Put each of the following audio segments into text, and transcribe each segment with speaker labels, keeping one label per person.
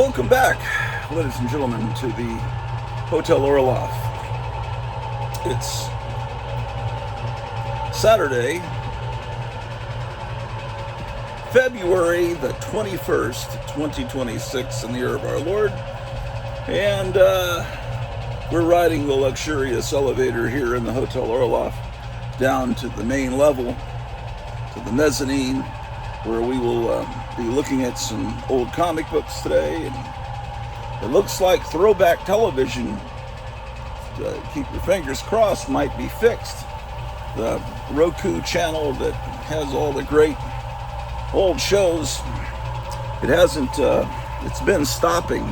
Speaker 1: Welcome back, ladies and gentlemen, to the Hotel Orloff. It's Saturday, February the 21st, 2026, in the year of our Lord. And we're riding the luxurious elevator here in the Hotel Orloff down to the main level, to the mezzanine, where we will be looking at some old comic books today. And it looks like throwback television, keep your fingers crossed, might be fixed. The Roku channel that has all the great old shows, it hasn't, it's been stopping,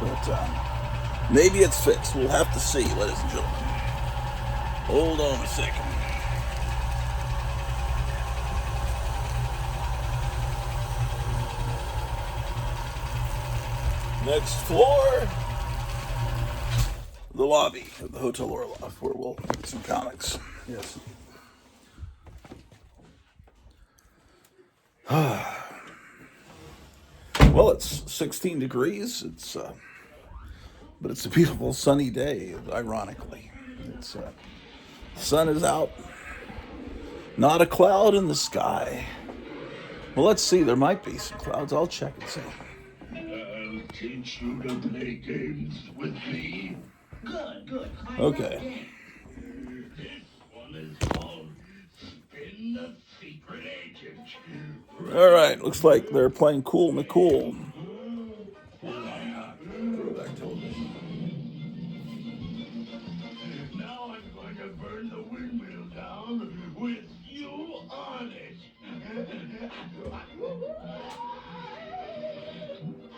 Speaker 1: but maybe it's fixed. We'll have to see, ladies and gentlemen. Hold on a second. Next floor, the lobby of the Hotel Orloff, where we'll get some comics. Yes. Well, it's 16 degrees. But it's a beautiful sunny day. Ironically, the sun is out. Not a cloud in the sky. Well, let's see. There might be some clouds. I'll check and see.
Speaker 2: I'll teach you to play games with me. Good.
Speaker 1: Okay.
Speaker 2: This one is called Spin the Secret Agent.
Speaker 1: All right. Looks like they're playing Cool McCool. Throwback television.
Speaker 2: Now I'm going to burn the windmill down with you on it.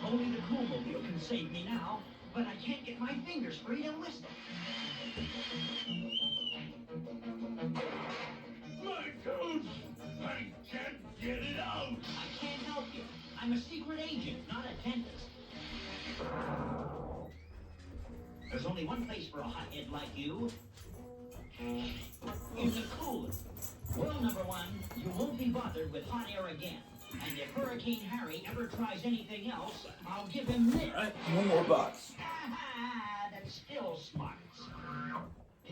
Speaker 3: Only the Coolmobile can save me now, but I can't get my fingers free to list it.
Speaker 2: My coach! I can't get it out!
Speaker 3: I can't help you. I'm a secret agent, not a dentist. There's only one place for a hothead like you. In the cooler. Rule number one, you won't be bothered with hot air again. And if Hurricane Harry ever tries anything else, I'll give him this.
Speaker 1: All right. One more box.
Speaker 3: That's still smart.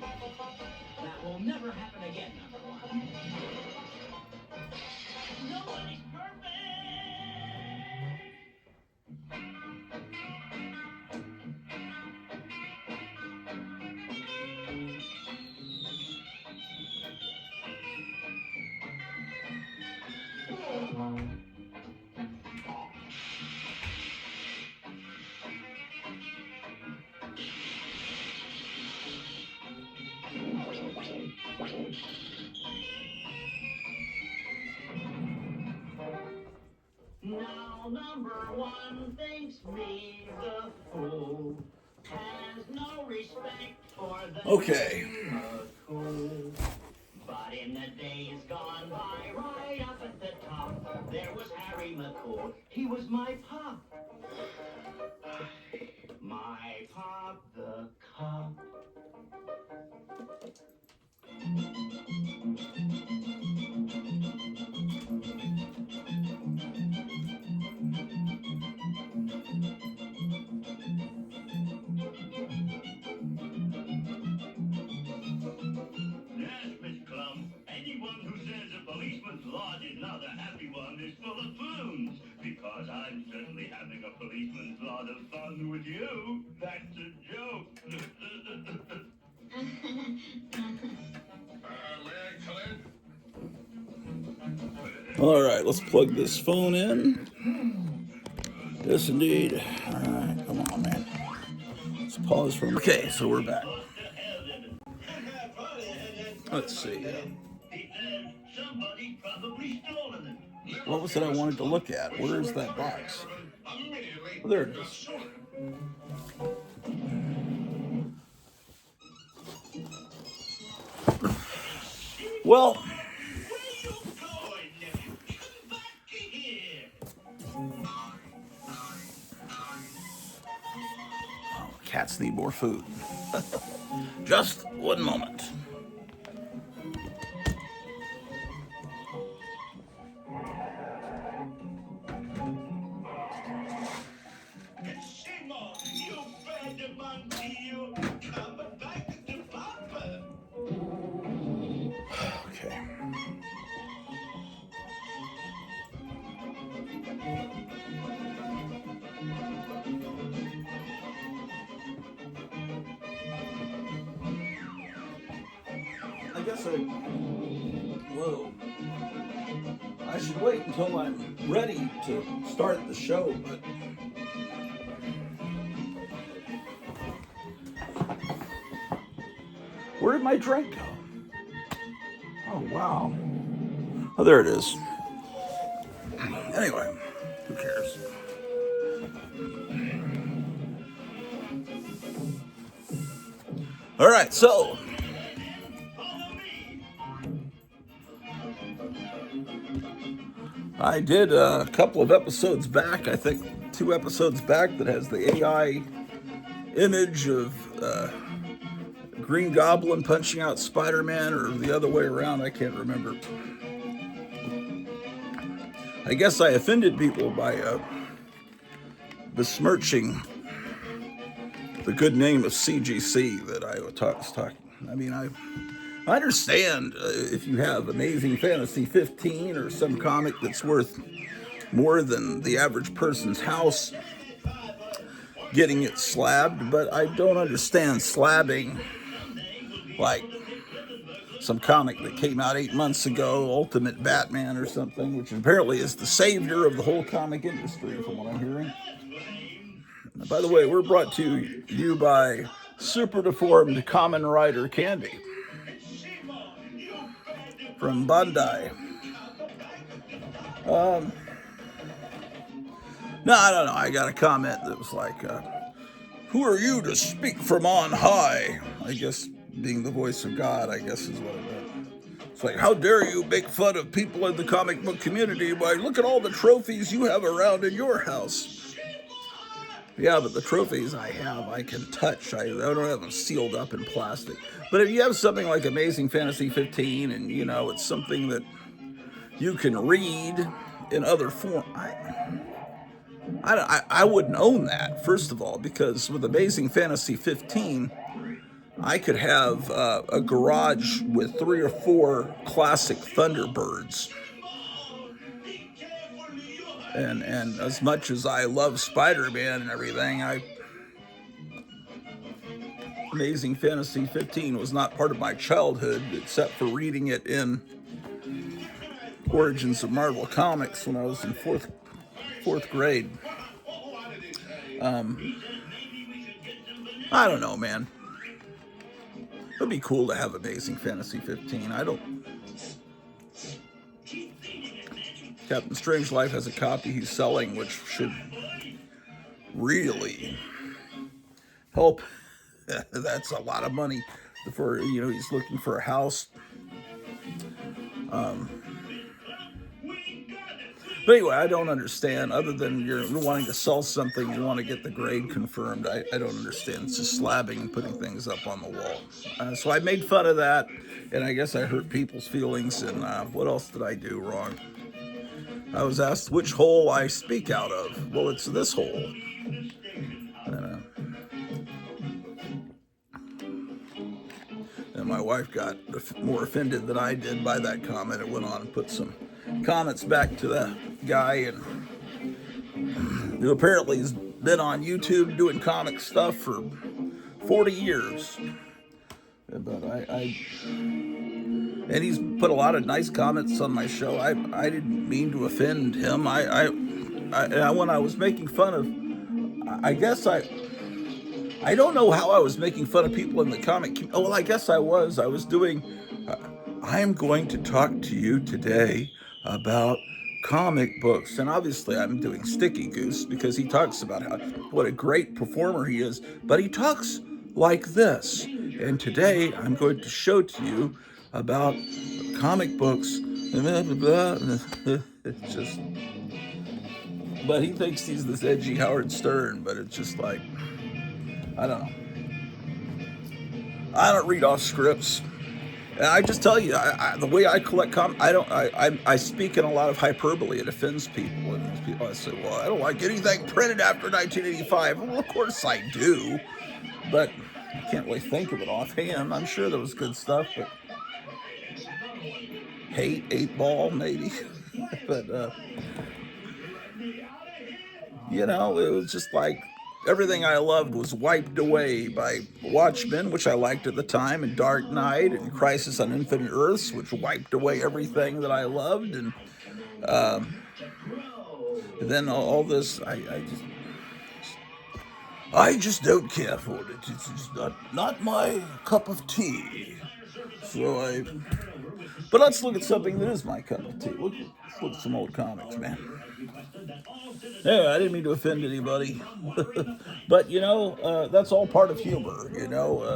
Speaker 3: That will never happen again, number one. Nobody's perfect! Now number one thinks me the fool, has no respect for the
Speaker 1: Okay.
Speaker 3: cool. But in the days gone by, right up at the top, there was Harry McCool. He was my pop. My pop the cop.
Speaker 2: Yes, Miss Clum. Anyone who says a policeman's lodge is not a happy one is full of floons. Because I'm certainly having a policeman's lot of fun with you. That's a joke. May I come in?
Speaker 1: All right. Let's plug this phone in. Yes, indeed. All right. Come on, man. Let's pause for a minute. Okay, so we're back. Let's see.
Speaker 2: Somebody probably stolen it.
Speaker 1: What was it I wanted to look at? Where is that box? Oh, there it is. Well, cats need more food. Just one moment. Okay. I guess I should wait until I'm ready to start the show, but where did my drink go? Oh, wow. Oh, there it is. Anyway, who cares? All right, so I did a couple of episodes back, I think 2 episodes back, that has the AI image of Green Goblin punching out Spider-Man, or the other way around, I can't remember. I guess I offended people by besmirching the good name of CGC that I was talking. I mean, I understand if you have Amazing Fantasy 15 or some comic that's worth more than the average person's house, getting it slabbed, but I don't understand slabbing like some comic that came out 8 months ago, Ultimate Batman or something, which apparently is the savior of the whole comic industry, from what I'm hearing. By the way, we're brought to you by Super Deformed Kamen Rider Candy from Bandai. No, I don't know. I got a comment that was like, who are you to speak from on high? I guess being the voice of God, I guess is what it meant. It's like, how dare you make fun of people in the comic book community? Why, look at all the trophies you have around in your house. Yeah, but the trophies I have, I can touch. I don't have them sealed up in plastic. But if you have something like Amazing Fantasy 15, and, you know, it's something that you can read in other form, I wouldn't own that, first of all, because with Amazing Fantasy 15, I could have a garage with 3 or 4 classic Thunderbirds. And as much as I love Spider-Man and everything, Amazing Fantasy 15 was not part of my childhood, except for reading it in Origins of Marvel Comics when I was in fourth grade. I don't know, man. It'd be cool to have Amazing Fantasy 15. Captain Strangelove has a copy he's selling, which should really help. That's a lot of money for, you know, he's looking for a house. But anyway, I don't understand, other than you're wanting to sell something, you want to get the grade confirmed. I don't understand. It's just slabbing and putting things up on the wall. So I made fun of that, and I guess I hurt people's feelings. And what else did I do wrong? I was asked which hole I speak out of. Well, it's this hole. And my wife got more offended than I did by that comment. It went on and put some comments back to the guy, and who apparently has been on YouTube doing comic stuff for 40 years. But and he's put a lot of nice comments on my show. I didn't mean to offend him. When I was making fun of, I guess I don't know how I was making fun of people in the comic. Oh, well, I guess I was. I was doing, I am going to talk to you today about comic books. And obviously I'm doing Sticky Goose because he talks about what a great performer he is. But he talks like this. And today I'm going to show to you about comic books. It's just, but he thinks he's this edgy Howard Stern, but it's just like, I don't know. I don't read off scripts. And I just tell you, the way I collect I speak in a lot of hyperbole. It offends people, and people I say, well, I don't like anything printed after 1985. Well, of course I do, but I can't really think of it offhand. I'm sure there was good stuff, but hate, eight ball, maybe. But it was just like everything I loved was wiped away by Watchmen, which I liked at the time, and Dark Knight, and Crisis on Infinite Earths, which wiped away everything that I loved, and then all this, I just don't care for it. It's just not my cup of tea. But let's look at something that is my cup of tea. Let's look at some old comics, man. Yeah, I didn't mean to offend anybody. But, that's all part of humor,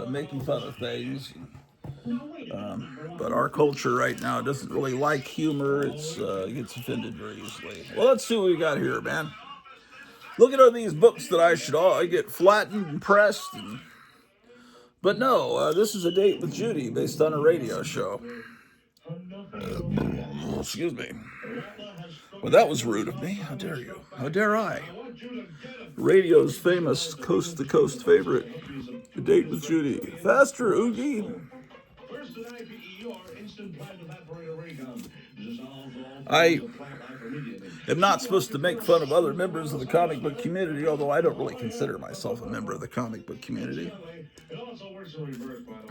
Speaker 1: making fun of things. But our culture right now doesn't really like humor. It gets offended very easily. Well, let's see what we got here, man. Look at all these books that I get flattened and pressed. But no, this is A Date with Judy based on a radio show. Excuse me. Well, that was rude of me. How dare you? How dare I? Radio's famous coast-to-coast favorite, A Date with Judy. Faster, Oogie. I am not supposed to make fun of other members of the comic book community, although I don't really consider myself a member of the comic book community.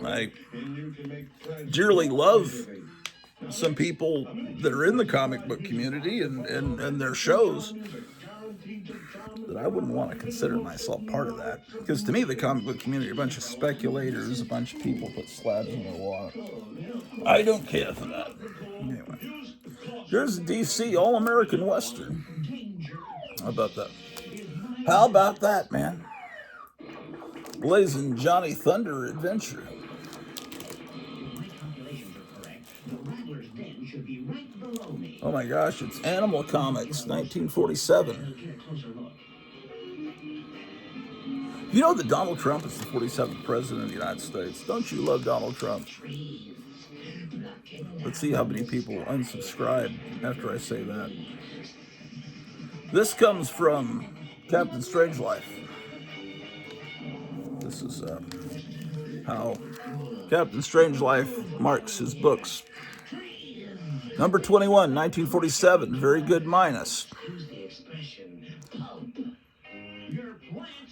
Speaker 1: I dearly love some people that are in the comic book community and their shows, that I wouldn't want to consider myself part of that. Because to me, the comic book community are a bunch of speculators, a bunch of people put slabs in their water. I don't care for that. Anyway, here's a DC All-American Western. How about that? How about that, man? Blazing Johnny Thunder Adventure. Oh my gosh, it's Animal Comics, 1947. You know that Donald Trump is the 47th president of the United States. Don't you love Donald Trump? Let's see how many people unsubscribe after I say that. This comes from Captain Strangelove. This is how Captain Strangelove marks his books. Number 21, 1947, very good minus.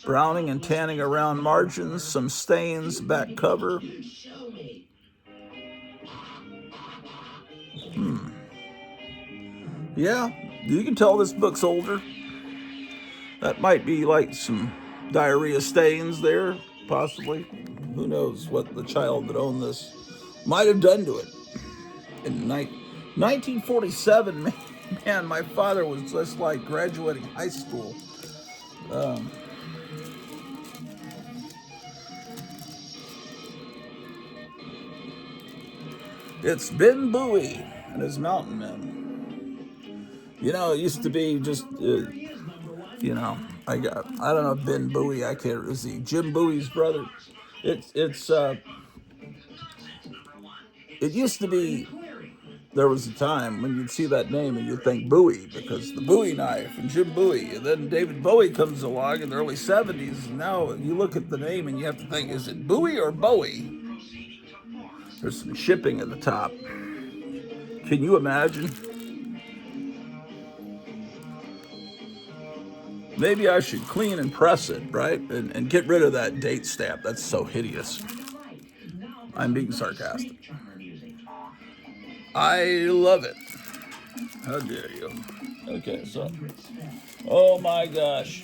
Speaker 1: Browning and tanning around margins, some stains, back cover. Yeah, you can tell this book's older. That might be like some diarrhea stains there, possibly. Who knows what the child that owned this might have done to it. In 1947, man, my father was just like graduating high school. It's Ben Bowie and his Mountain Men. It used to be just, I don't know, Ben Bowie, I can't, is he Jim Bowie's brother? It used to be, there was a time when you'd see that name and you'd think Bowie, because the Bowie knife and Jim Bowie, and then David Bowie comes along in the early 70s, and now you look at the name and you have to think, is it Bowie or Bowie? There's some shipping at the top. Can you imagine? Maybe I should clean and press it, right? And get rid of that date stamp. That's so hideous. I'm being sarcastic. I love it. How dare you? Okay, so. Oh my gosh.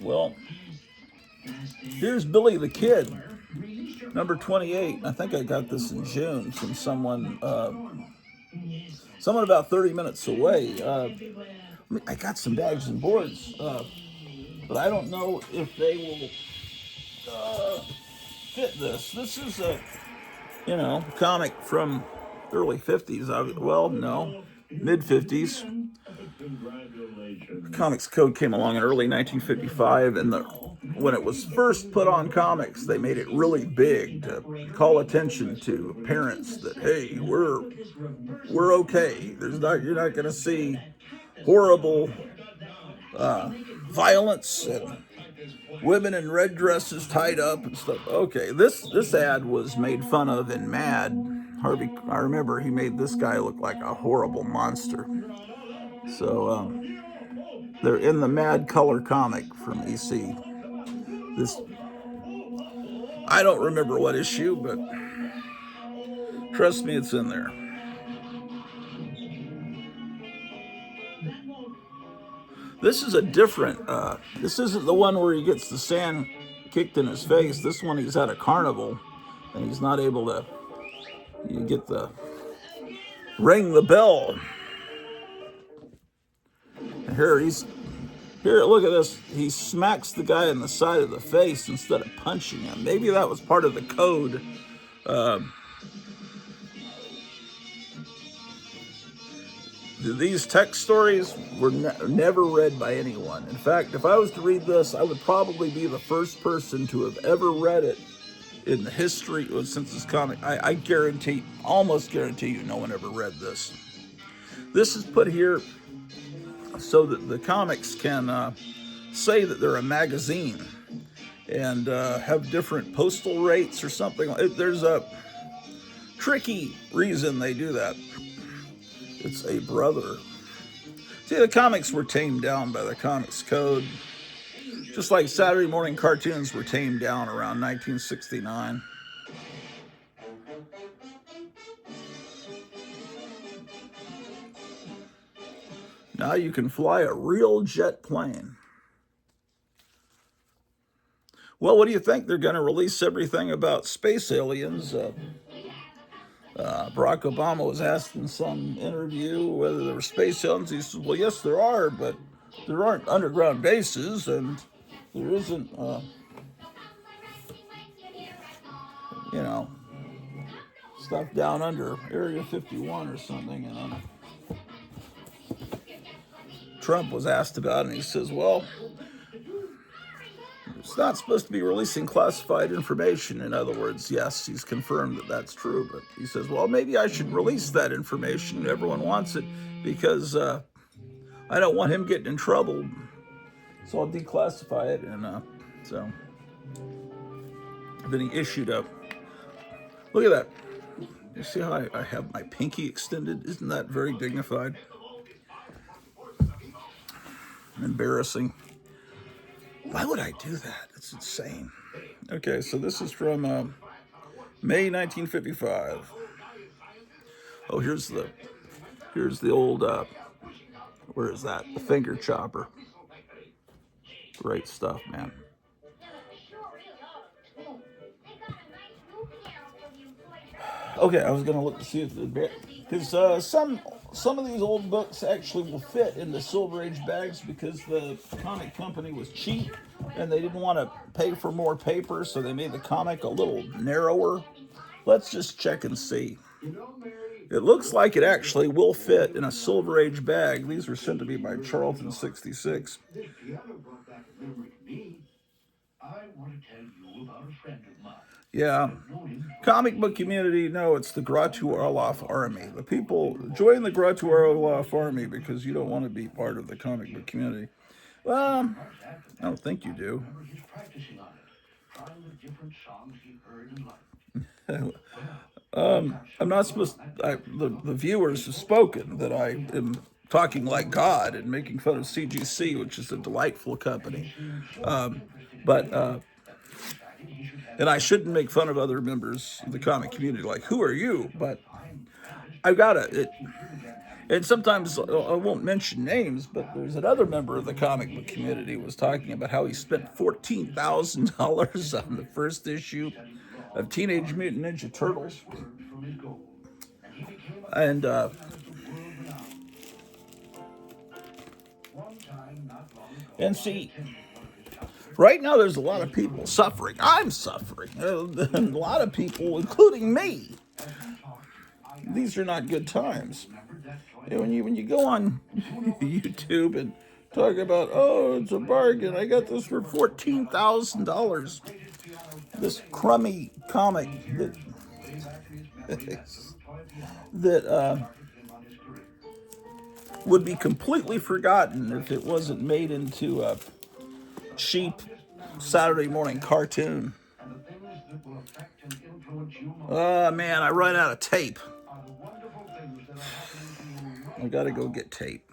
Speaker 1: Well, here's Billy the Kid. Number 28. I think I got this in June from someone about 30 minutes away. I got some bags and boards, but I don't know if they will fit this. This is a, comic from the early 50s. Well, no, mid 50s. Comics Code came along in early 1955, and when it was first put on comics, they made it really big to call attention to parents that, hey, we're okay. You're not going to see horrible violence and women in red dresses tied up and stuff. Okay, this ad was made fun of in Mad. Harvey, I remember he made this guy look like a horrible monster. So they're in the Mad color comic from EC. This, I don't remember what issue, but trust me, it's in there. This is a different, this isn't the one where he gets the sand kicked in his face. This one he's at a carnival and he's not able to, you get the, ring the bell. And here, look at this. He smacks the guy in the side of the face instead of punching him. Maybe that was part of the code. These text stories were never read by anyone. In fact, if I was to read this, I would probably be the first person to have ever read it in the history since this comic. I almost guarantee you no one ever read this. This is put here so that the comics can say that they're a magazine and have different postal rates or something. There's a tricky reason they do that. It's a brother. See, the comics were tamed down by the Comics Code, just like Saturday morning cartoons were tamed down around 1969. Now you can fly a real jet plane. Well, what do you think? They're going to release everything about space aliens. Barack Obama was asked in some interview whether there were space aliens. He said, well, yes, there are, but there aren't underground bases, and there isn't, stuff down under Area 51 or something. And Trump was asked about it, and he says, well, it's not supposed to be releasing classified information. In other words, yes, he's confirmed that that's true, but he says, well, maybe I should release that information. Everyone wants it because I don't want him getting in trouble. So I'll declassify it. And so then he issued a, look at that. You see how I have my pinky extended? Isn't that very dignified? Embarrassing. Why would I do that? It's insane. Okay, so this is from May 1955. Oh, here's the old, where is that? The finger chopper. Great stuff, man. Okay, I was gonna look to see if because some of these old books actually will fit in the Silver Age bags because the comic company was cheap and they didn't want to pay for more paper, so they made the comic a little narrower. Let's just check and see. It looks like it actually will fit in a Silver Age bag. These were sent to me by Charlton 66. Yeah. Comic book community, no, it's the Grottu Orloff army. The people join the Grottu Orloff army because you don't want to be part of the comic book community. Well, I don't think you do. I'm not supposed to, the viewers have spoken that I am talking like God and making fun of CGC, which is a delightful company. And I shouldn't make fun of other members of the comic community, like, who are you? But I've got and sometimes I won't mention names, but there's another member of the comic book community was talking about how he spent $14,000 on the first issue of Teenage Mutant Ninja Turtles. And see, right now there's a lot of people suffering. I'm suffering. A lot of people, including me. These are not good times. When you go on YouTube and Talking about, oh, it's a bargain. I got this for $14,000. This crummy comic that would be completely forgotten if it wasn't made into a cheap Saturday morning cartoon. Oh man, I run out of tape. I gotta go get tape.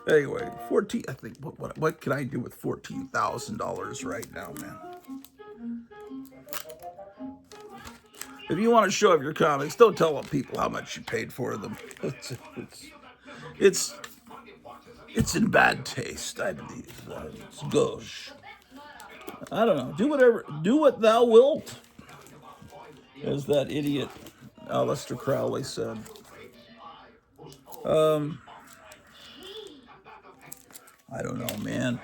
Speaker 1: Anyway, 14. I think what can I do with $14,000 right now, man? If you want to show off your comics, don't tell people how much you paid for them. It's in bad taste, I believe. It's gauche. I don't know. Do what thou wilt, as that idiot Aleister Crowley said. I don't know, man.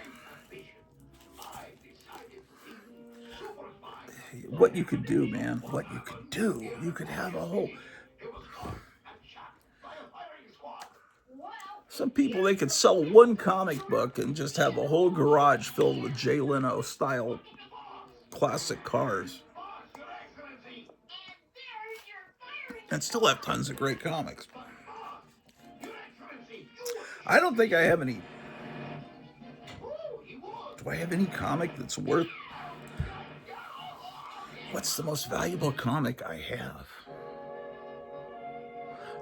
Speaker 1: What you could do, man. What you could do. You could have a whole... Some people, they could sell one comic book and just have a whole garage filled with Jay Leno style classic cars. And still have tons of great comics. I don't think I have any... Do I have any comic that's worth... What's the most valuable comic I have?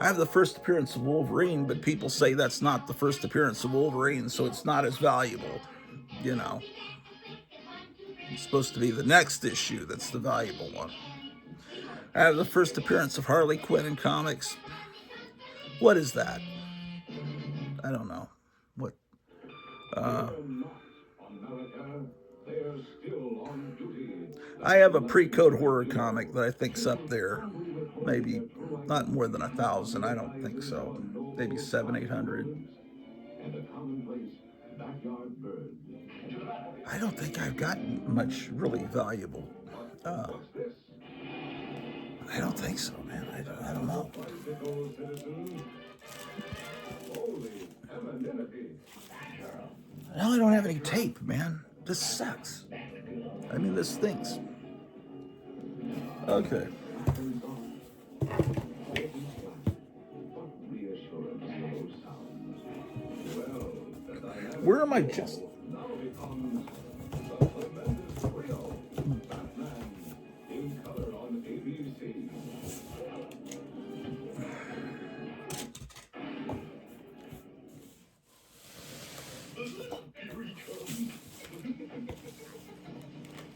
Speaker 1: I have the first appearance of Wolverine, but people say that's not the first appearance of Wolverine, so it's not as valuable, you know. It's supposed to be the next issue that's the valuable one. I have the first appearance of Harley Quinn in comics. What is that? I don't know. What? I have a pre-code horror comic that I think's up there. Maybe not more than 1,000. I don't think so. Maybe 700-800. I don't think I've gotten much really valuable. I don't think so, man. I don't know. Now I don't have any tape, man. This sucks. I mean, this stinks. Okay. Where am I just...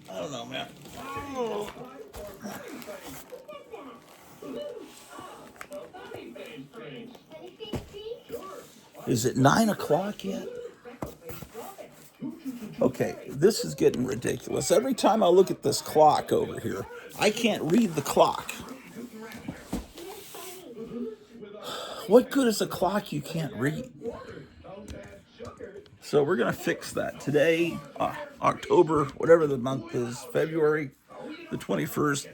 Speaker 1: I don't know, man. Oh. Is it 9 o'clock yet? Okay, this is getting ridiculous. Every time I look at this clock over here, I can't read the clock. What good is a clock you can't read? So we're going to fix that. Today, October, whatever the month is, February the 21st.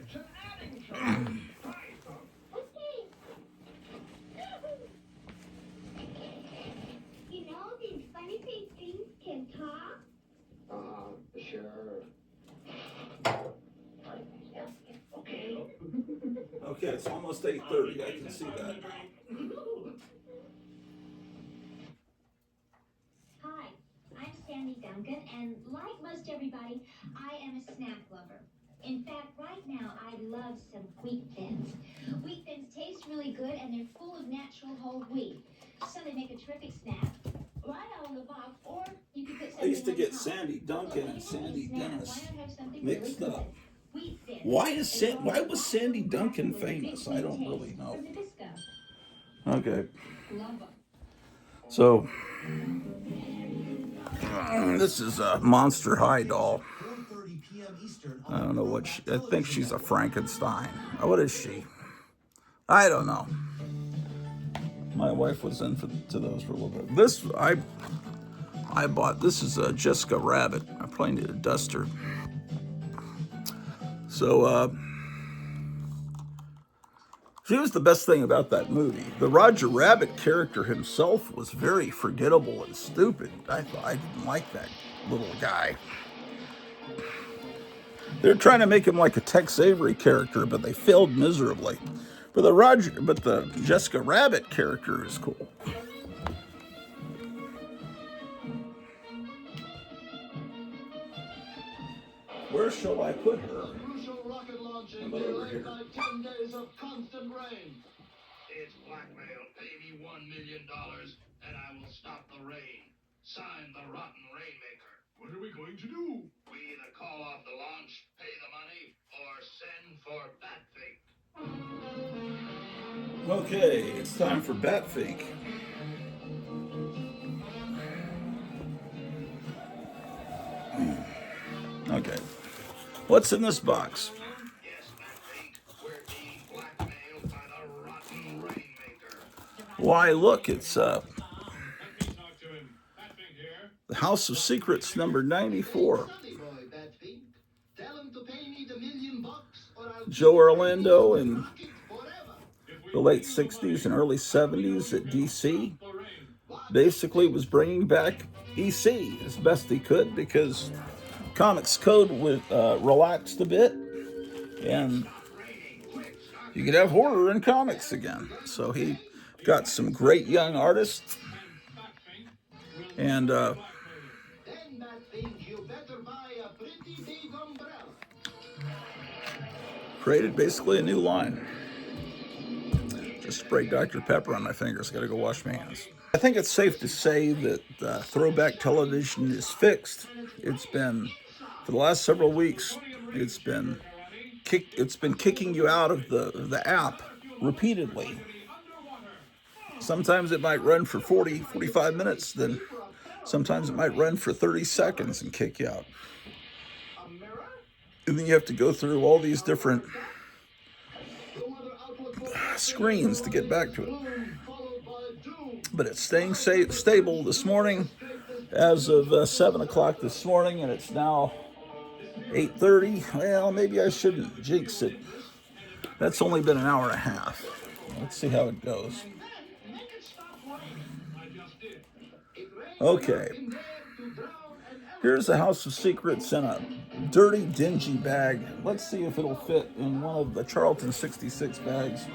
Speaker 1: Okay, it's almost 8:30. I can see that.
Speaker 4: Hi, I'm Sandy Duncan, and like most everybody, I am a snack lover. In fact, right now, I love some wheat thins. Wheat thins taste really good, and they're full of natural whole wheat. So they make a terrific snack. Right out of the box, or you can put something
Speaker 1: I used to get
Speaker 4: on top.
Speaker 1: Sandy Duncan and Sandy Dennis
Speaker 4: Why not have something
Speaker 1: mixed
Speaker 4: really
Speaker 1: up.
Speaker 4: good? Wheat thins.
Speaker 1: Why was Sandy Duncan famous? I don't really know. Okay.
Speaker 4: Love them.
Speaker 1: So, this is a Monster High doll. I don't know what I think she's a Frankenstein. What is she? I don't know. My wife was into those for a little bit. This, I bought, this is a Jessica Rabbit. I probably need a duster. So she was the best thing about that movie. The Roger Rabbit character himself was very forgettable and stupid. I didn't like that little guy. They're trying to make him like a Tex Avery character, but they failed miserably. But the Jessica Rabbit character is cool. Where shall I put her?
Speaker 5: Crucial rocket launching
Speaker 1: How about over
Speaker 5: delayed
Speaker 1: here?
Speaker 5: by 10 days of constant rain.
Speaker 2: It's blackmail. Pay me $1 million and I will stop the rain. Sign the rotten rainmaker.
Speaker 5: What are we going to do?
Speaker 2: We either call off the launch, pay the money, or send for Batfink.
Speaker 1: Okay, it's time for Batfink. Okay. What's in this box?
Speaker 2: Yes, Batfink, we're being blackmailed by the rotten rainmaker.
Speaker 1: Why, look, it's
Speaker 5: Talk to him. Batfink here.
Speaker 1: the House of Secrets number 94.
Speaker 5: Sonny boy, Batfink. Tell him to pay me the $1 million or I'll
Speaker 1: Joe Orlando in
Speaker 5: rocket forever.
Speaker 1: the late 60s and early 70s at DC
Speaker 5: The rain.
Speaker 1: basically was bringing back EC as best he could because Comics Code was relaxed a bit and you could have horror in comics again. So he got some great young artists and
Speaker 5: Then, Batfink, you better buy a pretty big umbrella.
Speaker 1: created basically a new line. Just sprayed Dr. Pepper on my fingers. Gotta go wash my hands. I think it's safe to say that throwback television is fixed. It's been, for the last several weeks, it's been kicking you out of the app repeatedly. Sometimes it might run for 40, 45 minutes, then sometimes it might run for 30 seconds and kick you out. And then you have to go through all these different screens to get back to it. But it's staying stable this morning as of 7 o'clock this morning, and it's now 8:30. Well, maybe I shouldn't jinx it. That's only been an hour and a half. Let's see how it goes. Okay. Here's the House of Secrets in a dirty, dingy bag. Let's see if it'll fit in one of the Charlton 66 bags.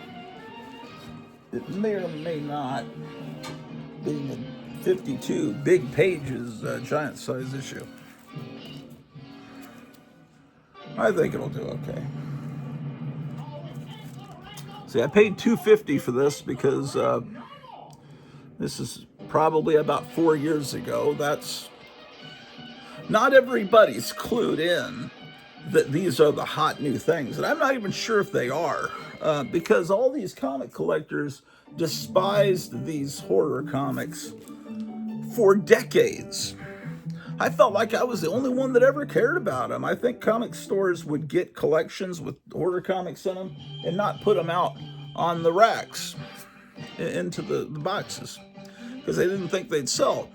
Speaker 1: It may or may not, being a 52 big pages giant size issue. I think it'll do okay. See, I paid $2.50 for this because this is probably about 4 years ago. That's not everybody's clued in that these are the hot new things, and I'm not even sure if they are, because all these comic collectors despised these horror comics for decades. I felt like I was the only one that ever cared about them. I think comic stores would get collections with horror comics in them and not put them out on the racks into the boxes because they didn't think they'd sell.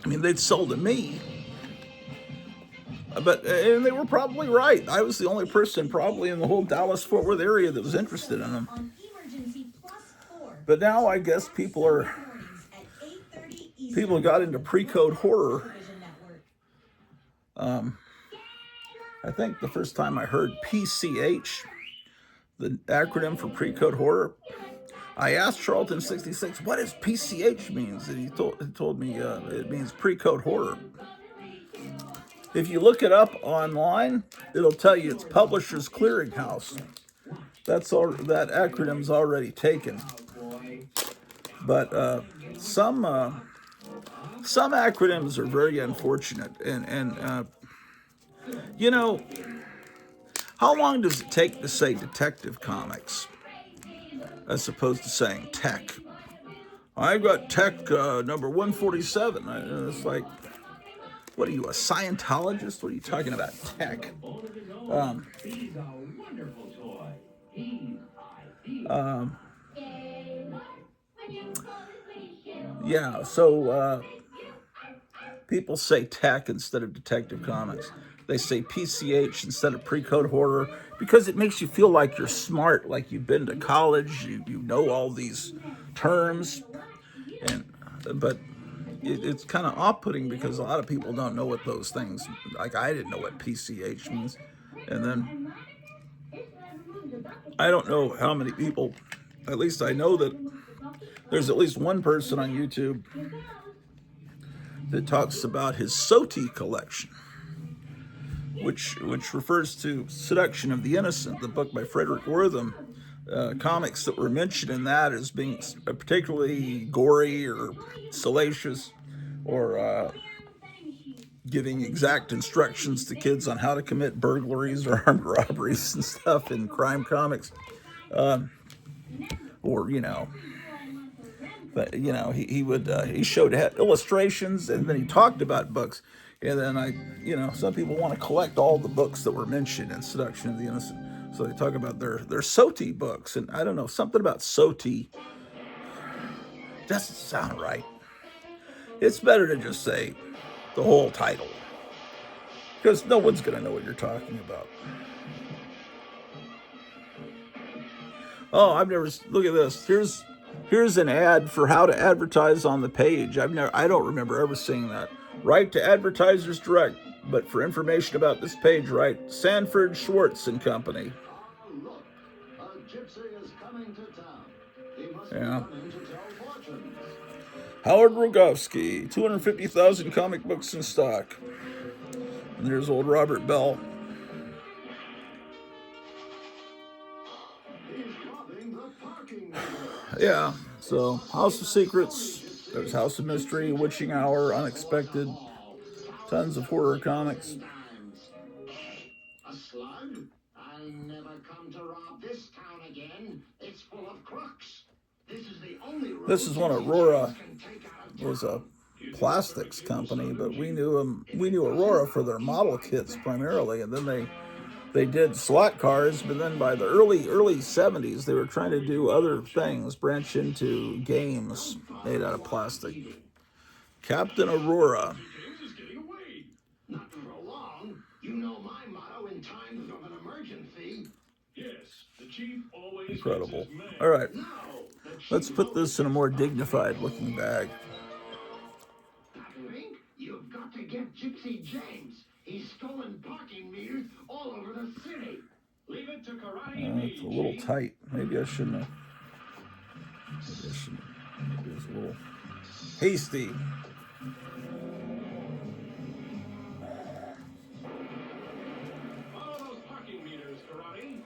Speaker 1: I mean, they'd sell to me. And they were probably right. I was the only person probably in the whole Dallas-Fort Worth area that was interested in them. But now I guess people got into pre-code horror. I think the first time I heard PCH, the acronym for pre-code horror, I asked Charlton 66, what does PCH means? And he told me it means pre-code horror. If you look it up online, it'll tell you it's Publishers Clearinghouse. That's all. That acronym's already taken. But some acronyms are very unfortunate. And you know, how long does it take to say Detective Comics as opposed to saying Tech? I got Tech number 147. It's like, what are you, a Scientologist? What are you talking about, Tech? Yeah, so People say tech instead of Detective Comics. They say PCH instead of pre-code horror because it makes you feel like you're smart, like you've been to college, you know all these terms, and but it's kind of off-putting because a lot of people don't know what those things. Like I didn't know what PCH means, and then I don't know how many people. At least I know that there's at least one person on YouTube that talks about his SOTI collection, which refers to Seduction of the Innocent, the book by Frederick Wortham. Comics that were mentioned in that as being particularly gory or salacious, or giving exact instructions to kids on how to commit burglaries or armed robberies and stuff in crime comics, or but he showed illustrations, and then he talked about books, and then some people want to collect all the books that were mentioned in Seduction of the Innocent, so they talk about their SOTI books, and I don't know, something about SOTI doesn't sound right. It's better to just say the whole title, because no one's going to know what you're talking about. Oh, look at this. Here's an ad for how to advertise on the page. I don't remember ever seeing that. Write to Advertisers Direct, but for information about this page, write Sanford Schwartz and Company.
Speaker 5: Oh, look, a gypsy is coming to town. He must be
Speaker 1: Yeah.
Speaker 5: coming to tell fortunes.
Speaker 1: Howard Rogowski, 250,000 comic books in stock. And there's old Robert Bell.
Speaker 5: He's robbing the parking meter.
Speaker 1: Yeah, so House of Secrets, there's House of Mystery, Witching Hour, Unexpected, tons of horror comics.
Speaker 5: A slug? I'll never come to rob this town again. It's full of crooks. This is the only road.
Speaker 1: This is when Aurora was a plastics company, but we knew Aurora for their model kits primarily, and then they did slot cars, but then by the early 70s they were trying to do other things, branch into games made out of plastic. Captain Aurora.
Speaker 5: James is getting away. Not for long. You know my motto in times of an emergency.
Speaker 2: Yes, the chief always
Speaker 1: Incredible.
Speaker 2: gets his man.
Speaker 1: All right,
Speaker 5: No, the chief
Speaker 1: let's put this in a more dignified looking bag.
Speaker 5: Patrick, you've got to get Gypsy James. He's stolen parking meters all over the city.
Speaker 2: Leave it to karate.
Speaker 1: It's a little tight. Maybe I shouldn't have. Maybe it's a little hasty.
Speaker 2: Follow those parking meters, karate.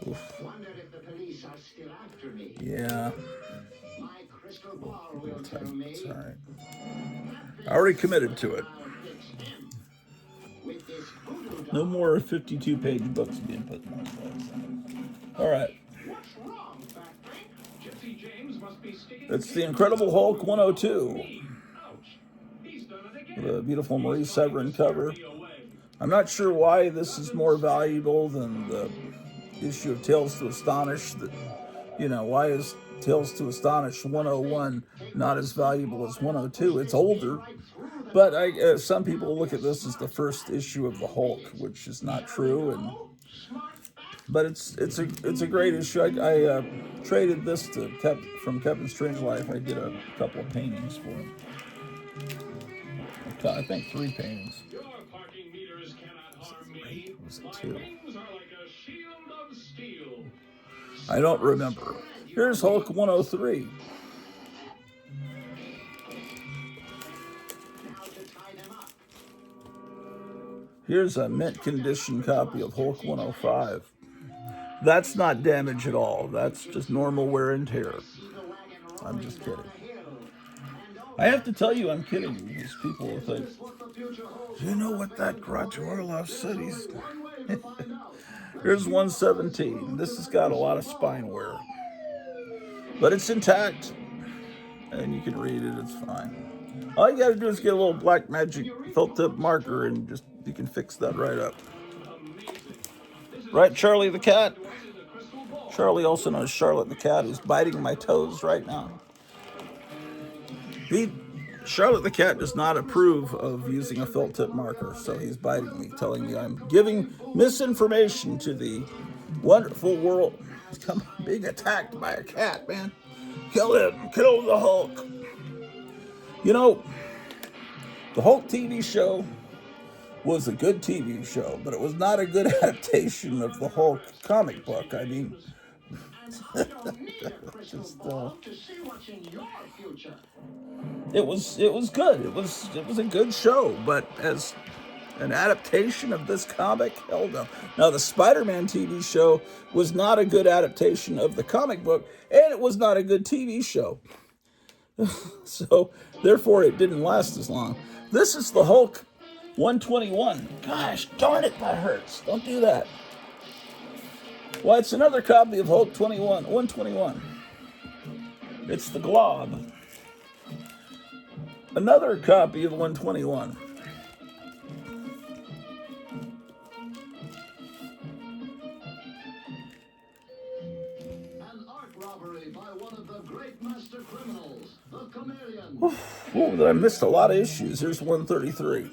Speaker 1: Oof.
Speaker 5: Wonder if the police are still after me.
Speaker 1: Yeah,
Speaker 5: My crystal ball will
Speaker 1: tight.
Speaker 5: tell me.
Speaker 1: It's all right. I already committed to it.
Speaker 5: I'll fix him. With this voodoo
Speaker 1: No
Speaker 5: doll.
Speaker 1: more 52-page books being put in those books. All right.
Speaker 5: What's wrong, Fat Frank?
Speaker 2: Gypsy James must be sticking.
Speaker 1: It's the Incredible Hulk 102.
Speaker 2: Ouch. He's done it again.
Speaker 1: The beautiful Marie Severin cover.
Speaker 2: Be away.
Speaker 1: I'm not sure why this is more valuable than the issue of Tales to Astonish. Why is Tales to Astonish 101 not as valuable as 102? It's older, but some people look at this as the first issue of the Hulk, which is not true. But it's a great issue. I traded this from Kevin Strangelife. I did a couple of paintings for him. I think 3 paintings.
Speaker 2: Your parking meters cannot harm me.
Speaker 1: Was it
Speaker 2: My
Speaker 1: 2?
Speaker 2: wings are like a shield of steel.
Speaker 1: I don't remember. Here's Hulk 103.
Speaker 5: Now to tie them up.
Speaker 1: Here's a mint condition copy of Hulk 105. That's not damage at all. That's just normal wear and tear. I'm just kidding. I have to tell you, I'm kidding. These people will think, you know what that Grottu Orloff said? Here's 117. This has got a lot of spine wear, but it's intact, and you can read it. It's fine. All you got to do is get a little black magic felt tip marker, and you can fix that right up. Right, Charlie the cat? Charlie, also known as Charlotte the cat, who's biting my toes right now. Charlotte the cat does not approve of using a felt tip marker, so he's biting me, telling me I'm giving misinformation to the wonderful world. I'm being attacked by a cat, man. Kill him. Kill the Hulk. You know, the Hulk TV show was a good TV show, but it was not a good adaptation of the Hulk comic book. I mean, just, it was good. It was a good show, but as an adaptation of this comic, hell no. Now, the Spider-Man TV show was not a good adaptation of the comic book, and it was not a good TV show. So, therefore, it didn't last as long. This is the Hulk 121. Gosh, darn it, that hurts. Don't do that. Well, it's another copy of Hulk 121. It's the Glob. Another copy of 121.
Speaker 5: An arc robbery by one of the great master criminals, the Chameleon.
Speaker 1: Oh, I missed a lot of issues. Here's 133.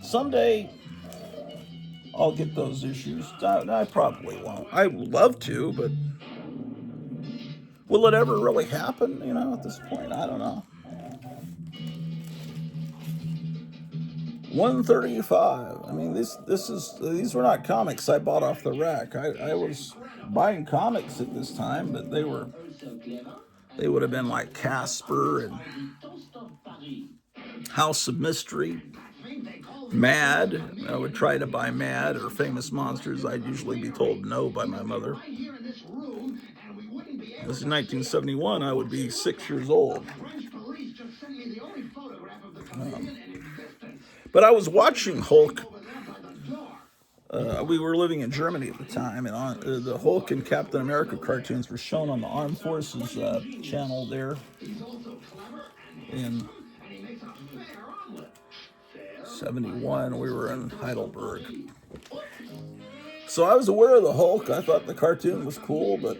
Speaker 1: Someday, I'll get those issues. I probably won't. I would love to, but will it ever really happen? You know, at this point, I don't know. 135. I mean, these were not comics I bought off the rack. I was buying comics at this time, but they would have been like Casper and House of Mystery, Mad. I would try to buy Mad or Famous Monsters. I'd usually be told no by my mother. This is 1971. I would be 6 years old. But I was watching Hulk. We were living in Germany at the time, and the Hulk and Captain America cartoons were shown on the Armed Forces channel there. In 71, we were in Heidelberg. So I was aware of the Hulk. I thought the cartoon was cool, but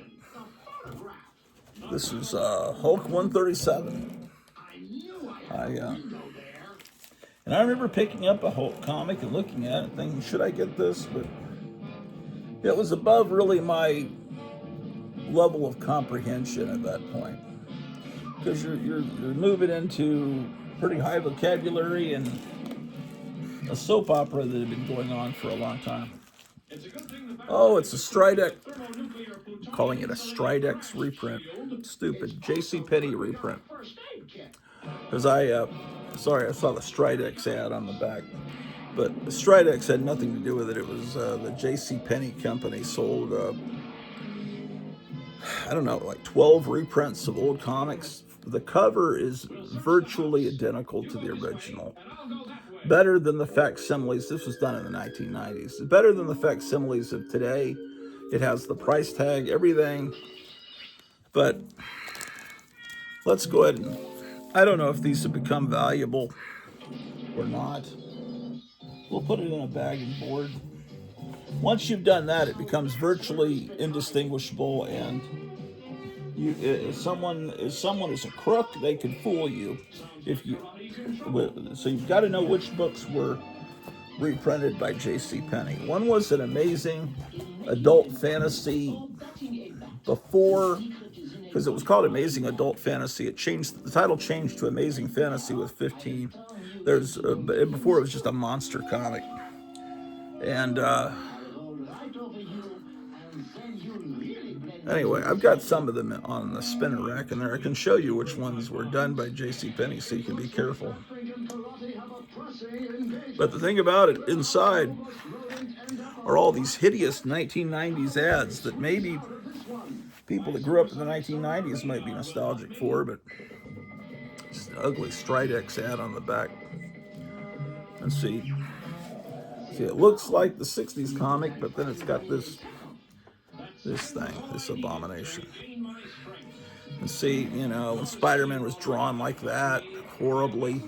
Speaker 1: this is Hulk 137. And I remember picking up a Hulk comic and looking at it thinking, should I get this? But it was above really my level of comprehension at that point. Because you're moving into pretty high vocabulary and a soap opera that had been going on for a long time. Oh, it's a Stridex. I'm calling it a Stridex reprint. Stupid. JCPenney reprint. Because I saw the Stridex ad on the back. But the Stridex had nothing to do with it. It was the JCPenney company sold, I don't know, like 12 reprints of old comics. The cover is virtually identical to the original. Better than the facsimiles. This was done in the 1990s. Better than the facsimiles of today. It has the price tag, everything. But let's go ahead and, I don't know if these have become valuable or not. We'll put it in a bag and board. Once you've done that, it becomes virtually indistinguishable, and if someone is a crook, they can fool you. So you've got to know which books were reprinted by JCPenney. One was an amazing adult fantasy before, because it was called Amazing Adult Fantasy. The title changed to Amazing Fantasy with 15. Before it was just a monster comic. And anyway, I've got some of them on the spinner rack in there. I can show you which ones were done by JCPenney, so you can be careful. But the thing about it, inside are all these hideous 1990s ads that maybe people that grew up in the 1990s might be nostalgic for, but it's an ugly Stridex ad on the back. Let's see, it looks like the 60s comic, but then it's got this abomination. And see, when Spider-Man was drawn like that, horribly.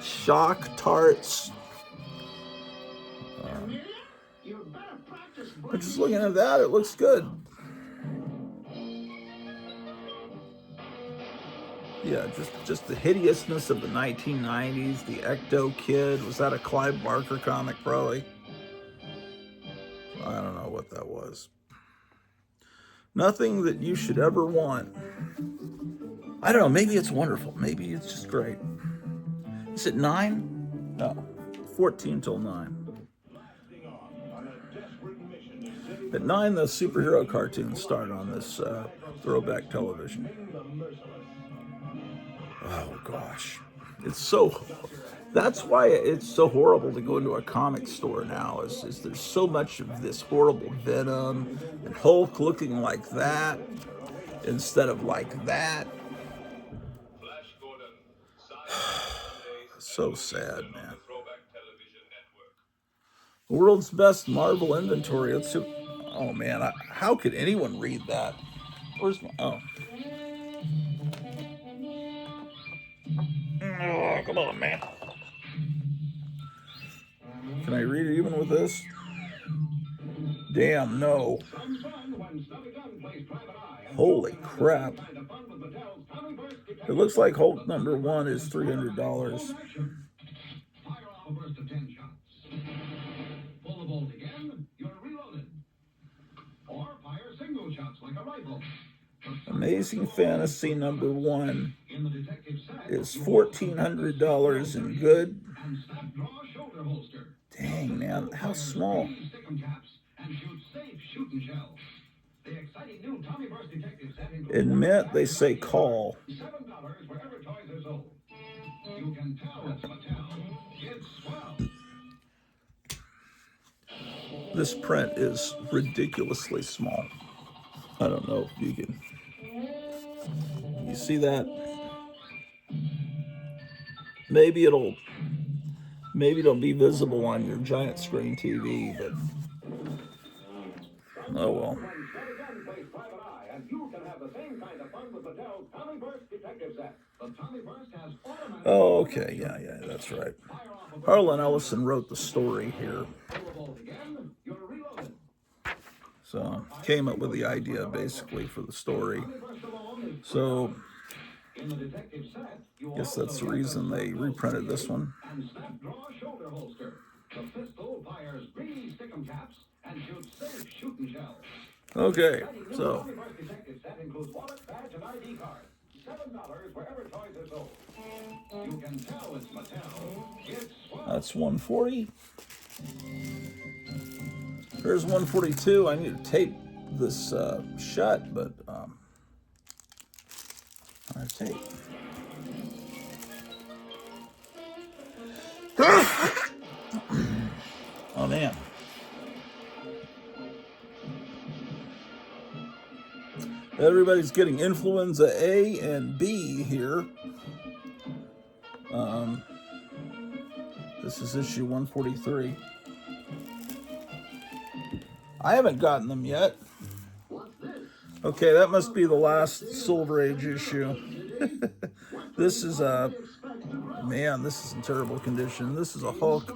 Speaker 1: Shock tarts. But just looking at that, it looks good. Yeah, just the hideousness of the 1990s. The Ecto Kid. Was that a Clive Barker comic? Probably. I don't know what that was. Nothing that you should ever want. I don't know. Maybe it's wonderful. Maybe it's just great. Is it 9? No, 14 till 9. At 9, the superhero cartoons start on this throwback television. Oh gosh, it's so. That's why it's so horrible to go into a comic store now. Is there's so much of this horrible Venom and Hulk looking like that instead of like that. So sad, man. The world's best Marvel inventory. Let's see. Oh man, how could anyone read that? Where's my? Oh, come on, man. Can I read it even with this? Damn, no. Holy crap. It looks like Hulk #1 is $300.
Speaker 5: Pull the bolt again, you're reloaded. Or fire single shots like a rifle.
Speaker 1: Amazing Fantasy #1 is $1,400 and good. Dang, man, how small. In Mint, they say call. This print is ridiculously small. I don't know if you can. You see that? Maybe it'll be visible on your giant screen TV, but oh well. Oh, okay, yeah, that's right. Harlan Ellison wrote the story here. So came up with the idea basically for the story. So I guess that's the reason they reprinted this one. Okay, so that's 140. Here's 142. I need to tape this shut, but I tape. Oh man. Everybody's getting influenza A and B here. This is issue 143. I haven't gotten them yet. Okay, that must be the last Silver Age issue. This is man, this is in terrible condition. This is a Hulk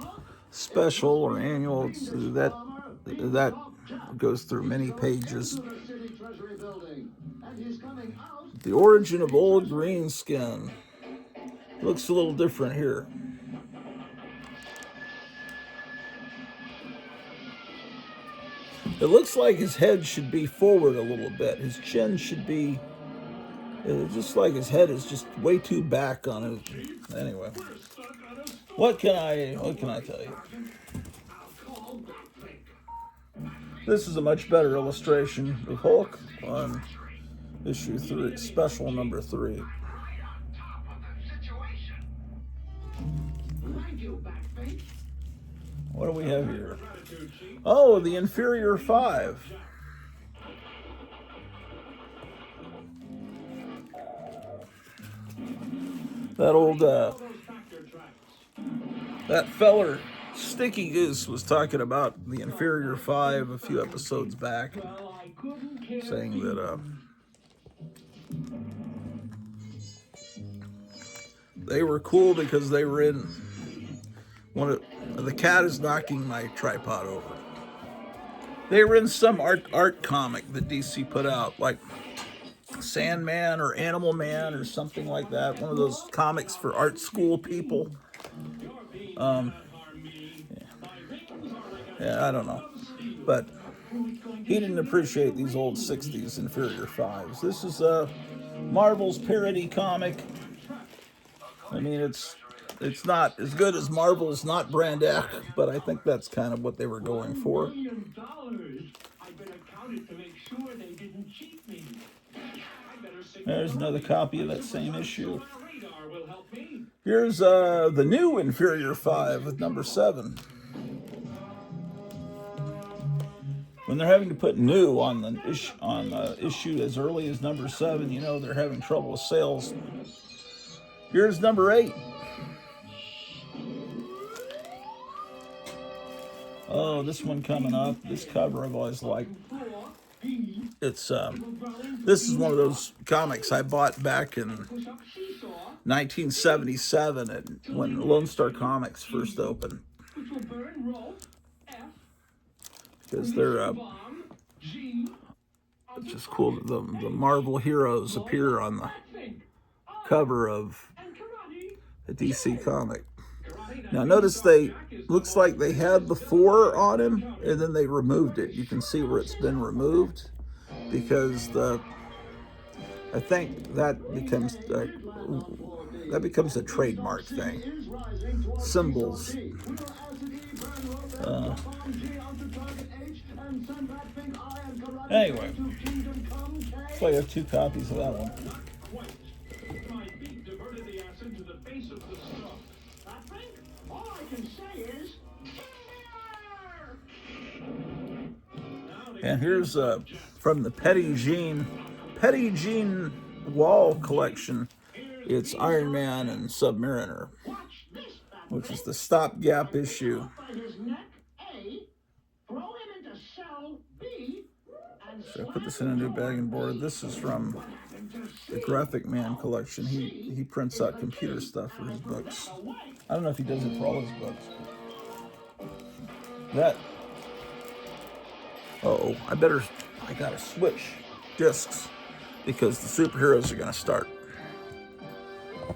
Speaker 1: special or annual. That goes through many pages. The origin of old Greenskin. Looks a little different here. It looks like his head should be forward a little bit. His chin should be, just like his head is just way too back on it. Anyway, what can I tell you? This is a much better illustration of Hulk on issue 3, special number 3. What do we have here? Oh, the Inferior 5. That old, that feller, Sticky Goose, was talking about the Inferior 5 a few episodes back, saying that, they were cool because they were in the cat is knocking my tripod over. They were in some art comic that DC put out like Sandman or Animal Man or something like that. One of those comics for art school people. Yeah, I don't know. But he didn't appreciate these old 60s Inferior 5s. This is Marvel's parody comic. I mean, it's not as good as Marvel's Not Brand X, but I think that's kind of what they were going for.
Speaker 2: $1 million. I've been accounted to make sure they didn't cheat me.
Speaker 1: There's another copy of that same issue. Here's the new Inferior 5 with number 7. When they're having to put new on the issue as early as number 7, you know they're having trouble with sales. Here's number 8. Oh, this one coming up. This cover I've always liked. It's this is one of those comics I bought back in 1977 when Lone Star Comics first opened. Because they're it's just cool that the Marvel heroes appear on the cover of a DC comic. Now notice looks like they had the 4 on him and then they removed it. You can see where it's been removed because I think that becomes a trademark thing. Symbols. Anyway, so I have 2 copies of that one. And here's from the Petty Jean wall collection. It's Iron Man and Submariner, which is the stopgap issue. So I put this in a new bagging board. This is from the Graphic Man collection. He prints out computer stuff for his books. I don't know if he does it for all his books. I gotta switch discs because the superheroes are gonna start.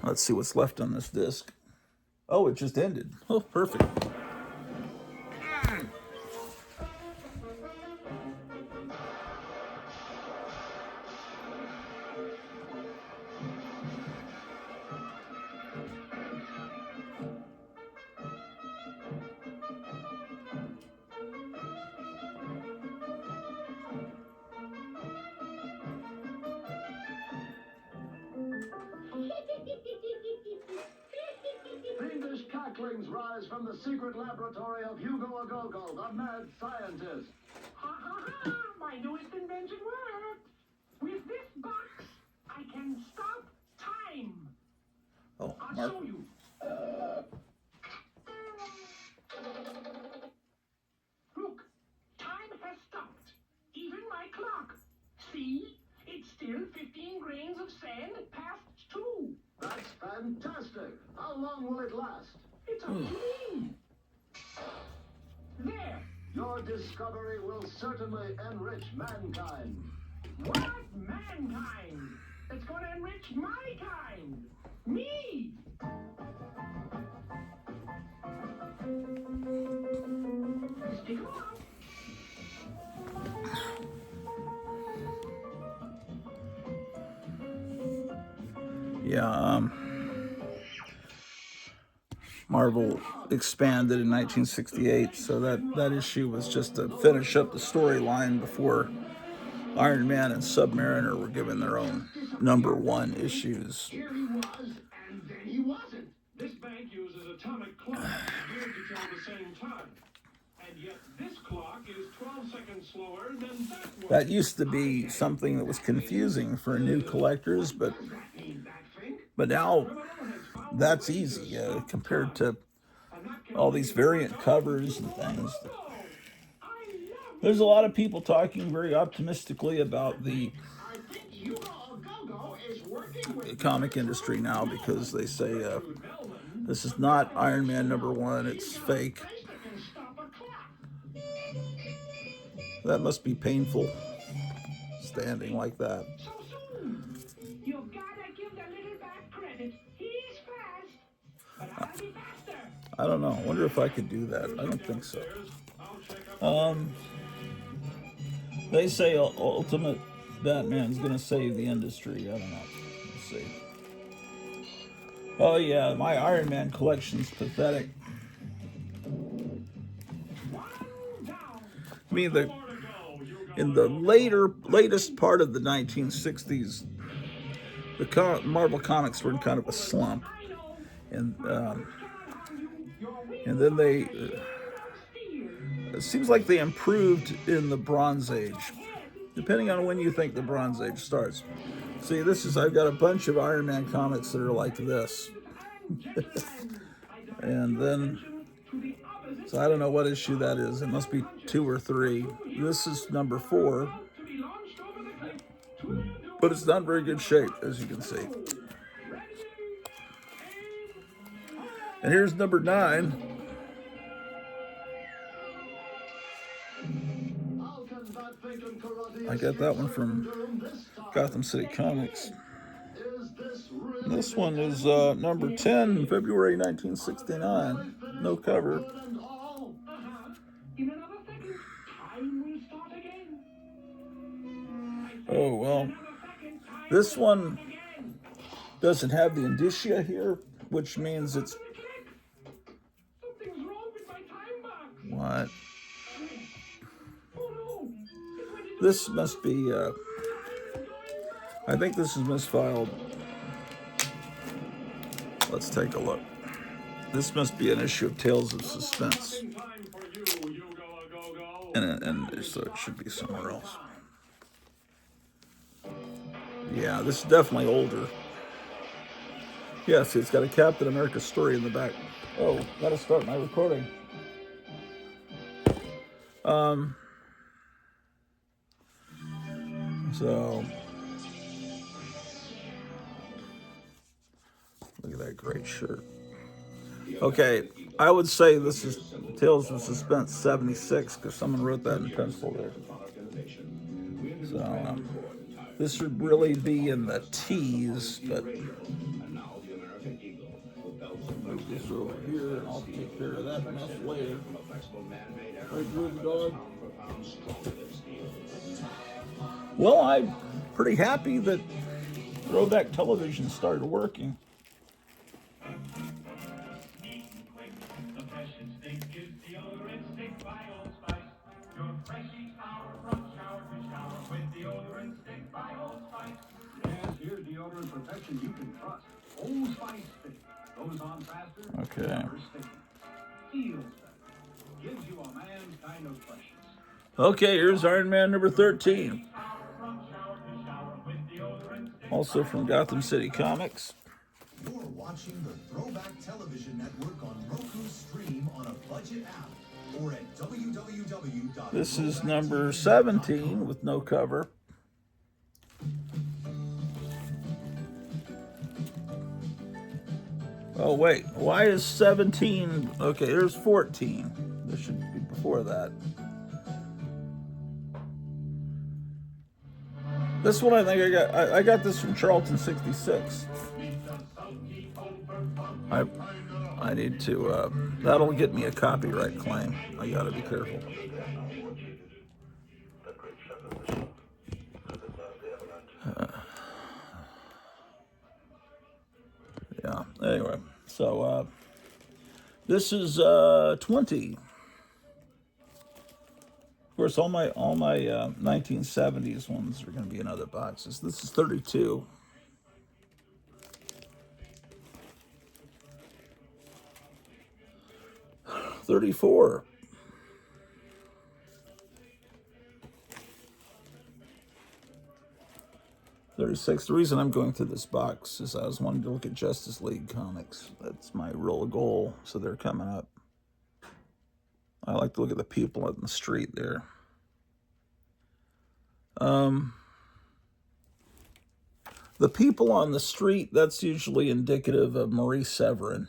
Speaker 1: Let's see what's left on this disc. Oh, it just ended. Oh, perfect.
Speaker 5: Fiendish cacklings rise from the secret laboratory of Hugo Agogo, the mad scientist.
Speaker 2: Ha ha ha! My newest invention worked! With this box, I can stop time.
Speaker 1: Oh,
Speaker 2: I'll
Speaker 1: Mark.
Speaker 2: show you. Look, time has stopped. Even my clock. See? It's still 15 grains of sand past 2.
Speaker 5: That's fantastic. How long will it last?
Speaker 2: It's up to me. There.
Speaker 5: Your discovery will certainly enrich mankind.
Speaker 2: What mankind? It's going to enrich my kind. Me. Stick 'em up.
Speaker 1: Yeah, Marvel expanded in 1968, so that issue was just to finish up the storyline before Iron Man and Submariner were given their own number 1 issues.
Speaker 2: Here he was, and then he wasn't. This bank uses atomic clocks geared to tell the same time. And yet this clock is 12 seconds slower than that one.
Speaker 1: That used to be something that was confusing for new collectors, but now that's easy compared to all these variant covers and things. There's a lot of people talking very optimistically about the comic industry now because they say this is not Iron Man number 1, it's fake. That must be painful, standing like that. I don't know. I wonder if I could do that. I don't think so. They say Ultimate Batman's gonna save the industry. I don't know. Let's see. Oh yeah, my Iron Man collection's pathetic. I mean, in the latest part of the 1960s, the Marvel comics were in kind of a slump, and then it seems like they improved in the Bronze Age, depending on when you think the Bronze Age starts. See, I've got a bunch of Iron Man comics that are like this. And then, so I don't know what issue that is. It must be 2 or 3. This is number 4. But it's not in very good shape, as you can see. And here's number 9. I got that one from Gotham City Comics. This one is number 10, February 1969. No cover. Oh, well. This one doesn't have the indicia here, which means it's... What? This must be... I think this is misfiled. Let's take a look. This must be an issue of Tales of Suspense. And so it should be somewhere else. Yeah, this is definitely older. Yeah, see, it's got a Captain America story in the back. Oh, gotta start my recording. So, look at that great shirt. Okay, I would say this is Tales of Suspense 76 because someone wrote that in pencil there. So, this should really be in the T's, but move this over here and I'll take care of that mess later. Right, good dog. Well, I'm pretty happy that Throwback Television started working. Okay. Okay, here's Iron Man number 13. Also from Gotham City Comics.
Speaker 6: You're watching the Throwback Television Network on Roku Stream on a budget app or at www.
Speaker 1: This is number 17 with no cover. Oh, wait. Why is 17? Okay, there's 14. This should be before that. This one I think I got this from Charlton 66. I need to, that'll get me a copyright claim. I gotta be careful. Yeah, anyway, so this is 20. Of course, all my 1970s ones are going to be in other boxes. This is 32. $34. $36. The reason I'm going through this box is I was wanting to look at Justice League comics. That's my real goal, so they're coming up. I like to look at the people in the street there. The people on the street, that's usually indicative of Marie Severin,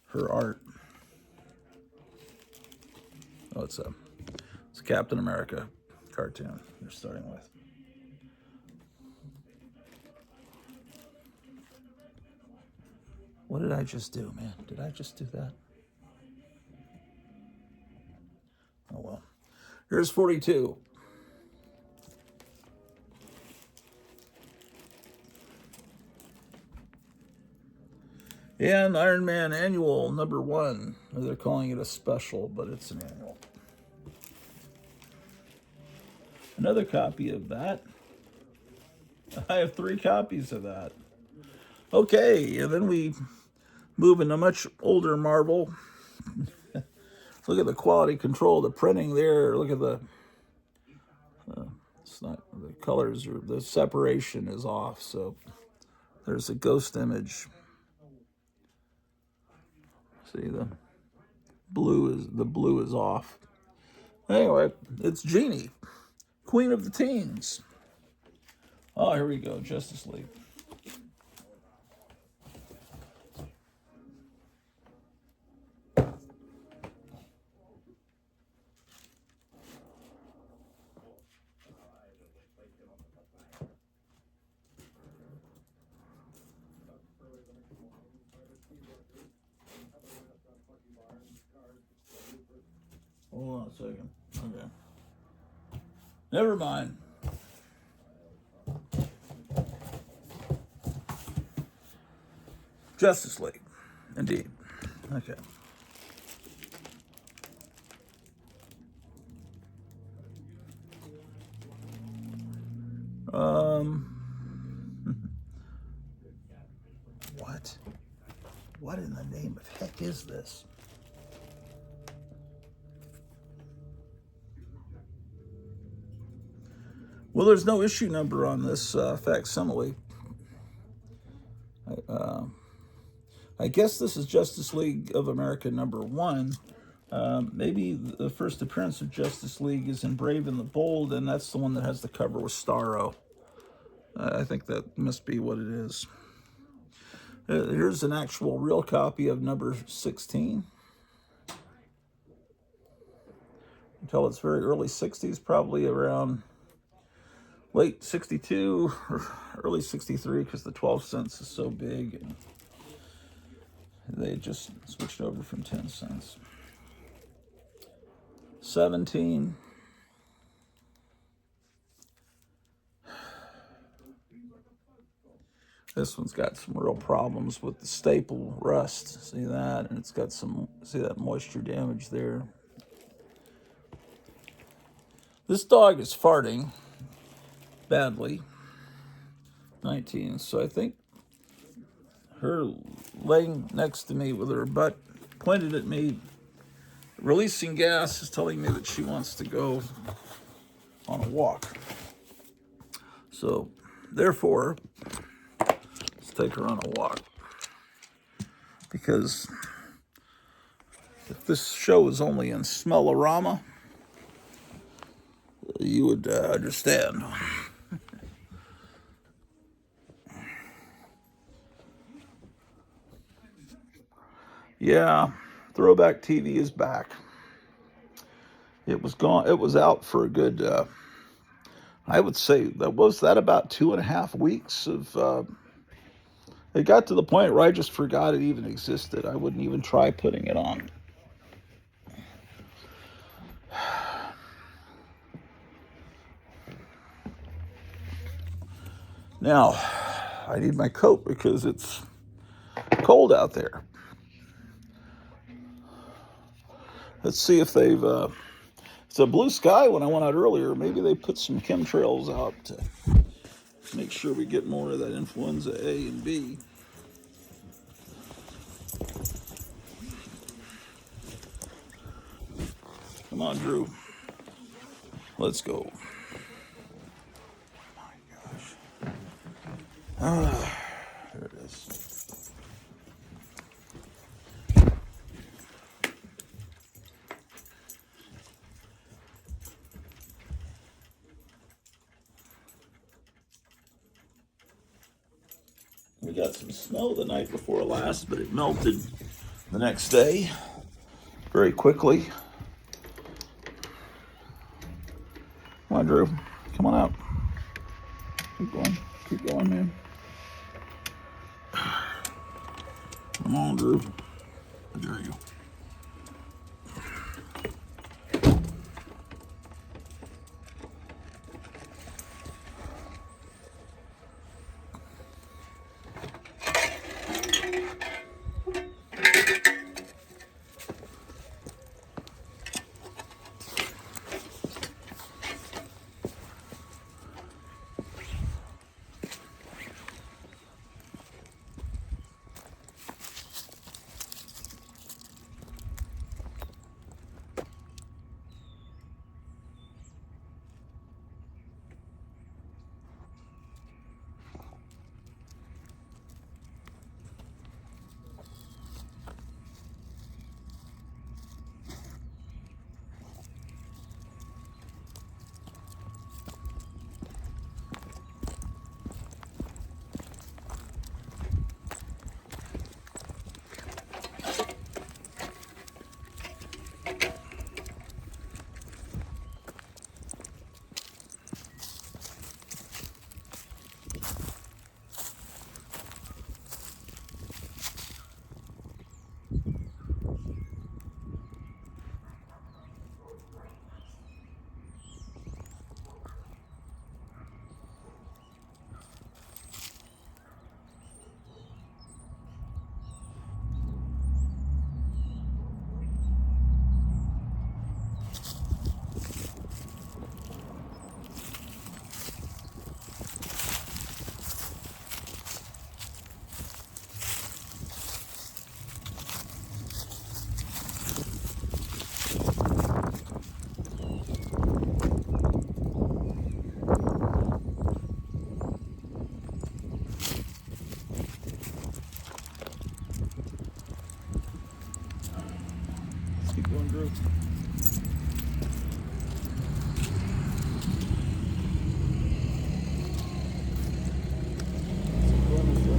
Speaker 1: her art. Oh, it's a Captain America cartoon they're starting with. What did I just do, man? Did I just do that? Here's 42. And Iron Man Annual #1. They're calling it a special, but it's an annual. Another copy of that. I have 3 copies of that. Okay, and then we move into much older Marvel. Look at the quality control of the printing there. Look at the it's not, the colors, or the separation is off, so there's a ghost image. See, the blue is off. Anyway, it's Jeannie, Queen of the Teens. Oh, here we go, Justice League. Hold on a second. Okay. Never mind. Justice League. Indeed. Okay. What? What in the name of heck is this? Well, there's no issue number on this facsimile. I guess this is Justice League of America #1. Maybe the first appearance of Justice League is in Brave and the Bold, and that's the one that has the cover with Starro. I think that must be what it is. Here's an actual real copy of #16. Until it's very early 60s, probably around late 62 or early 63, because the 12 cents is so big, and they just switched over from 10 cents. 17. This one's got some real problems with the staple rust. See that? And it's got some, see that moisture damage there. This dog is farting badly. 19. So I think her laying next to me with her butt pointed at me, releasing gas, is telling me that she wants to go on a walk. So therefore, let's take her on a walk. Because if this show was only in Smellorama, you would understand. Yeah, Throwback TV is back. It was gone. It was out for a good, I would say, that about 2.5 weeks of. It got to the point where I just forgot it even existed. I wouldn't even try putting it on. Now, I need my coat because it's cold out there. Let's see if they've, it's a blue sky when I went out earlier. Maybe they put some chemtrails out to make sure we get more of that influenza A and B. Come on, Drew. Let's go. There it is. We got some snow the night before last, but it melted the next day very quickly. Come on, Drew. Come on out. Keep going. Keep going, man. Come on, Drew. There you go. Keep going, Drew. Keep going this way.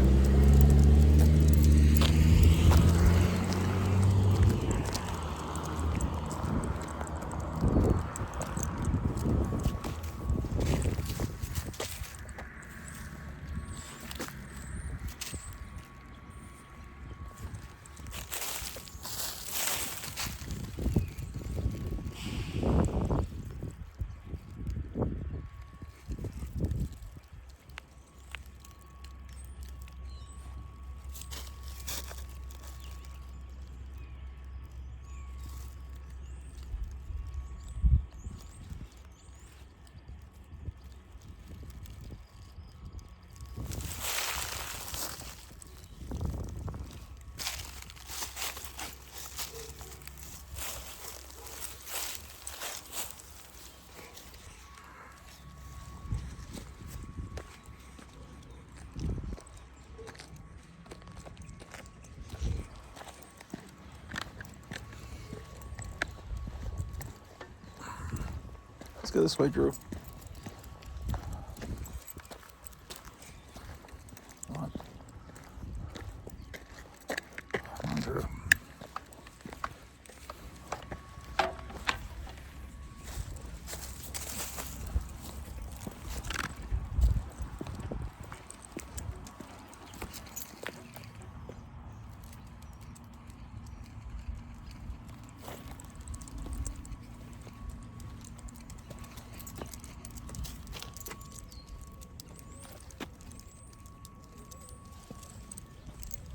Speaker 1: Let's go this way, Drew.